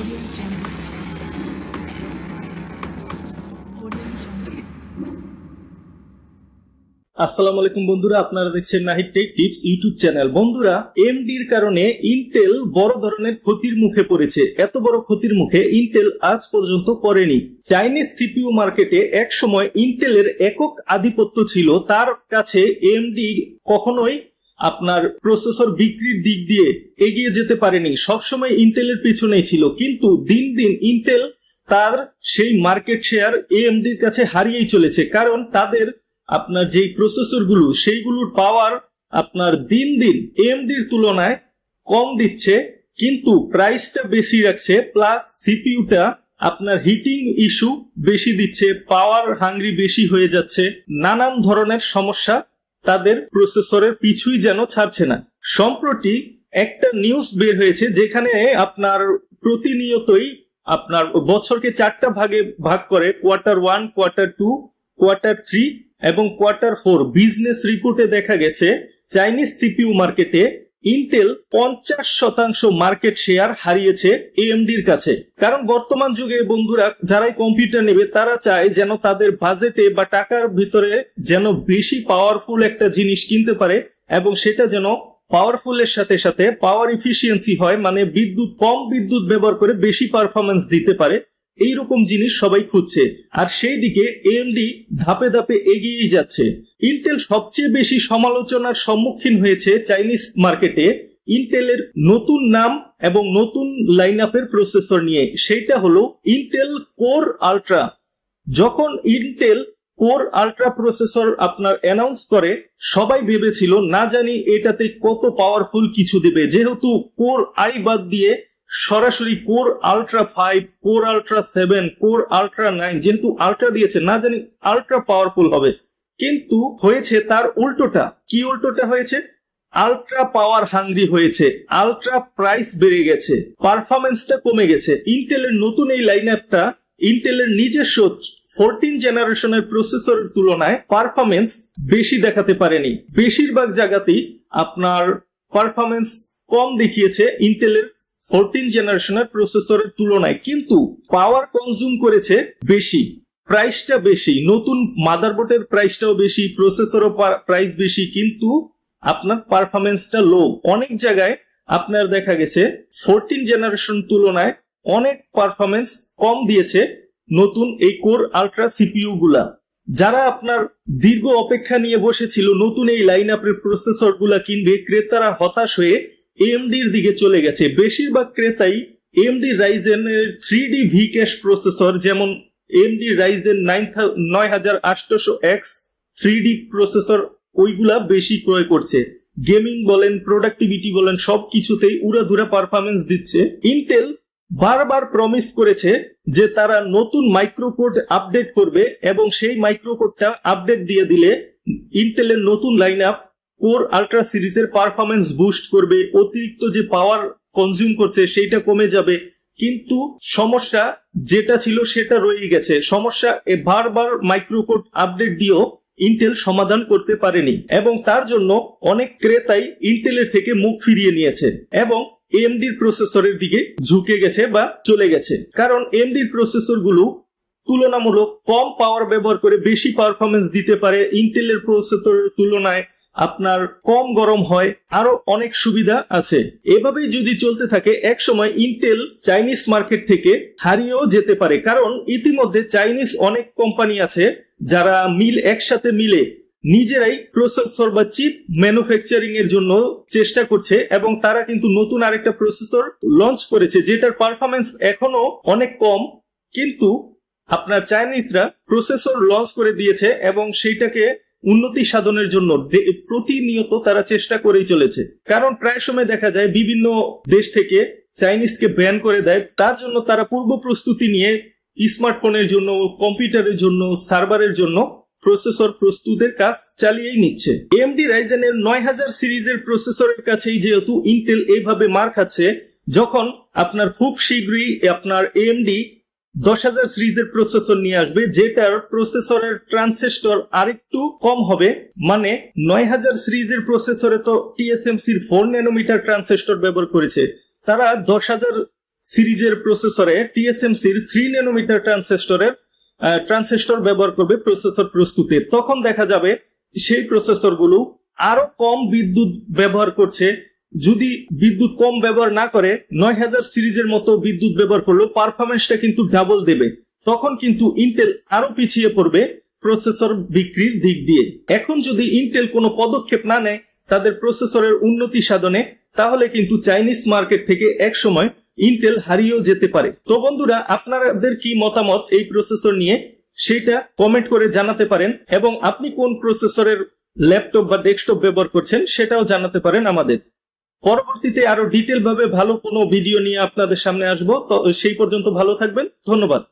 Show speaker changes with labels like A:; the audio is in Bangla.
A: Audio Jungle. Audio Jungle.
B: আসসালামু আলাইকুম বন্ধুরা, আপনারা দেখছেন Nahid take tips YouTube channel. বন্ধুরা, এমডির কারণে ইন্টেল বড় ধরনের ক্ষতির মুখে পড়েছে। এত বড় ক্ষতির মুখে ইন্টেল আজ পর্যন্ত পড়েনি। চাইনিজ সিপিইউ মার্কেটে এক সময় ইন্টেলের একক আধিপত্য ছিল, তার কাছে এমডি কখনোই আপনার প্রসেসর বিক্রির দিক দিয়ে এগিয়ে যেতে পারেনি, সবসময় ইন্টেলের পেছনেই ছিল। কিন্তু দিন দিন ইন্টেল তার সেই মার্কেট শেয়ার এএমডির কাছে হারিয়েই চলেছে, কারণ তাদের আপনার যেই প্রসেসরগুলো সেইগুলোর পাওয়ার আপনার দিন দিন এএমডির তুলনায় কম দিচ্ছে, কিন্তু প্রাইসটা বেশি রাখছে, প্লাস সিপিইউটা আপনার হিটিং ইস্যু বেশি দিচ্ছে, পাওয়ার হাংরি বেশি হয়ে যাচ্ছে, নানান ধরনের সমস্যা তাদের প্রসেসরের পিছুই যেন ছাড়ছে না। সম্প্রতি একটা নিউজ বের হয়েছে যেখানে আপনার প্রতিনিয়তই আপনার বছরকে 4টা ভাগে ভাগ করে, কোয়ার্টার 1, কোয়ার্টার 2, কোয়ার্টার 3 এবং কোয়ার্টার 4। বিজনেস রিপোর্টে দেখা গেছে চাইনিজ সিপিইউ মার্কেটে ইন্টেল 50% মার্কেট শেয়ার হারিয়েছে এএমডির কাছে। কারণ বর্তমান যুগে বন্ধুরা, যারাই কম্পিউটার নেবে তারা চায় যেন তাদের বাজেটে বা টাকার ভিতরে যেন বেশি পাওয়ারফুল একটা জিনিস কিনতে পারে, এবং সেটা যেন পাওয়ারফুলের সাথে সাথে পাওয়ার এফিসিয়েন্সি হয়, মানে কম বিদ্যুৎ ব্যবহার করে বেশি পারফরমেন্স দিতে পারে। এইরকম জিনিস সবাই খুঁজছে, আর সেই দিকে এএমডি ধাপে ধাপে এগিয়েই যাচ্ছে। ইন্টেল সবচেয়ে বেশি সমালোচনার সম্মুখীন হয়েছে চাইনিজ মার্কেটে ইন্টেলের নতুন নাম এবং নতুন লাইন আপের প্রসেসর নিয়ে, সেইটা হলো ইন্টেল কোর আল্ট্রা। যখন ইন্টেল কোর আল্ট্রা প্রসেসর আপনার অ্যানাউন্স করে, সবাই ভেবেছিল না জানি এটাতে কত পাওয়ারফুল কিছু দেবে, যেহেতু কোর আই বাদ দিয়ে সরাসরি core ultra 5, core ultra 7, core ultra 9, যেহেতু আল্ট্রা দিয়েছে না জানি আল্ট্রা পাওয়ারফুল হবে। কিন্তু হয়েছে তার উল্টোটা। কি উল্টোটা হয়েছে? আল্ট্রা পাওয়ার হাংরি হয়েছে, আল্ট্রা প্রাইস বেড়ে গেছে, পারফরমেন্সটা কমে গেছে। ইন্টেলের নতুন এই লাইন আপটা ইন্টেলের নিজস্ব 14 জেনারেশনের প্রসেসরের তুলনায় পারফরমেন্স বেশি দেখাতে পারেনি। বেশিরভাগ জায়গাতেই আপনার পারফরমেন্স কম দেখিয়েছে ইন্টেলের 14 জেনারেশনের প্রসেসরের তুলনায়, কিন্তু পাওয়ার কনজিউম করেছে বেশি, প্রাইসটা বেশি, নতুন মাদারবোর্ডের প্রাইসটাও বেশি, প্রসেসরও প্রাইস বেশি, কিন্তু আপনার পারফরমেন্সটা লো। অনেক জায়গায় আপনার দেখা গেছে 14 জেনারেশন তুলনায় অনেক পারফরমেন্স কম দিয়েছে নতুন এই কোর আল্ট্রা সিপিইউ গুলা। যারা আপনার দীর্ঘ অপেক্ষা নিয়ে বসেছিল নতুন এই লাইন আপের প্রসেসর গুলা কিনবে, ক্রেতারা হতাশ হয়ে এএমডির দিকে চলে গেছে। বেশিরভাগ ক্রেতাই এএমডি রাইজেন 3D ভিক্যাশ প্রসেসর, যেমন AMD Ryzen 9800X 3D processor, ওইগুলা বেশি ক্রয় করছে। গেমিং বলেন, প্রোডাক্টিভিটি বলেন, সবকিছুতেই উড়াধুরা পারফরমেন্স দিচ্ছে। ইন্টেল বারবার প্রমিস করেছে যে তারা নতুন মাইক্রোকোড আপডেট করবে, এবং সেই মাইক্রোকোডটা আপডেট দিয়ে দিলে ইন্টেলের নতুন লাইন আপ কোর আল্ট্রা সিরিজের পারফরমেন্স বুস্ট করবে, অতিরিক্ত যে পাওয়ার কনজিউম করছে সেইটা কমে যাবে। কিন্তু সমস্যা যেটা ছিল সেটা রয়ে গেছে। সমস্যা বারবার মাইক্রোকোড আপডেট দিয়েও ইন্টেল সমাধান করতে পারেনি, এবং তার জন্য অনেক ক্রেতাই ইন্টেলের থেকে মুখ ফিরিয়ে নিয়েছে এবং এএমডির প্রসেসরের দিকে ঝুঁকে গেছে বা চলে গেছে। কারণ এএমডির প্রসেসরগুলো তুলনামূলক কম পাওয়ার ব্যবহার করে বেশি পারফরমেন্স দিতে পারে, ইন্টেলের প্রসেসরের তুলনায় আপনার কম গরম হয়, আরো অনেক সুবিধা আছে। এভাবেই যদি চলতে থাকে এক সময় ইন্টেল চাইনিজ মার্কেট থেকে হারিয়েও যেতে পারে, কারণ ইতিমধ্যে চাইনিজ অনেক কোম্পানি আছে যারা একসাথে মিলে নিজেরাই প্রসেসর বা চিপ ম্যানুফ্যাকচারিং এর জন্য চেষ্টা করছে, এবং তারা কিন্তু নতুন আরেকটা প্রসেসর লঞ্চ করেছে যেটার পারফরমেন্স এখনো অনেক কম, কিন্তু আপনার চাইনিজরা প্রসেসর লঞ্চ করে দিয়েছে এবং সেইটাকে উন্নতি সাধনের জন্য প্রতিনিয়ত তারা চেষ্টা করেই চলেছে। কারণ প্রায় সময় দেখা যায় বিভিন্ন দেশ থেকে চাইনিজকে ব্যান করে দেয়, তার জন্য তারা পূর্ব প্রস্তুতি নিয়ে স্মার্টফোনের জন্য, কম্পিউটারের জন্য, সার্ভারের জন্য প্রসেসর প্রস্তুতের কাজ চালিয়েই নিচ্ছে। এএমডি রাইজেনের 9000 সিরিজের প্রসেসরের কাছেই যেহেতু ইন্টেল এইভাবে মার খাচ্ছে, যখন আপনার খুব শীঘ্রই আপনার এএমডি 10000 সিরিজের প্রসেসর নিয়ে আসবে, যেটার প্রসেসরের ট্রানজিস্টর আরেকটু কম হবে, মানে 9000 সিরিজের প্রসেসরে তো TSMC 4 ন্যানোমিটার ট্রানজিস্টর ব্যবহার করেছে, তারা 10000 সিরিজের প্রসেসরে টিএসএমসির 3 ন্যানোমিটার ট্রানজিস্টর ব্যবহার করবে প্রসেসর প্রস্তুতে, তখন দেখা যাবে সেই প্রসেসরগুলো আরো কম বিদ্যুৎ ব্যবহার করছে। যদি বিদ্যুৎ কম ব্যবহার না করে 9000 সিরিজের মতো বিদ্যুৎ ব্যবহার করলেও পারফরমেন্সটা কিন্তু ডাবল দেবে। তখন কিন্তু ইন্টেল আরো পিছিয়ে পড়বে প্রসেসর বিক্রির দিক দিয়ে। এখন যদি ইন্টেল কোনো পদক্ষেপ না নেয় তাদের প্রসেসরের উন্নতি সাধনে, তাহলে কিন্তু চাইনিজ মার্কেট থেকে এক সময় ইন্টেল হারিয়েও যেতে পারে। তো বন্ধুরা, আপনাদের কি মতামত এই প্রসেসর নিয়ে সেটা কমেন্ট করে জানাতে পারেন, এবং আপনি কোন প্রসেসরের ল্যাপটপ বা ডেস্কটপ ব্যবহার করছেন সেটাও জানাতে পারেন আমাদের। পরবর্তীতে আরো ডিটেল ভাবে ভালো কোনো ভিডিও নিয়ে আপনাদের সামনে আসবো। তো সেই পর্যন্ত ভালো থাকবেন, ধন্যবাদ।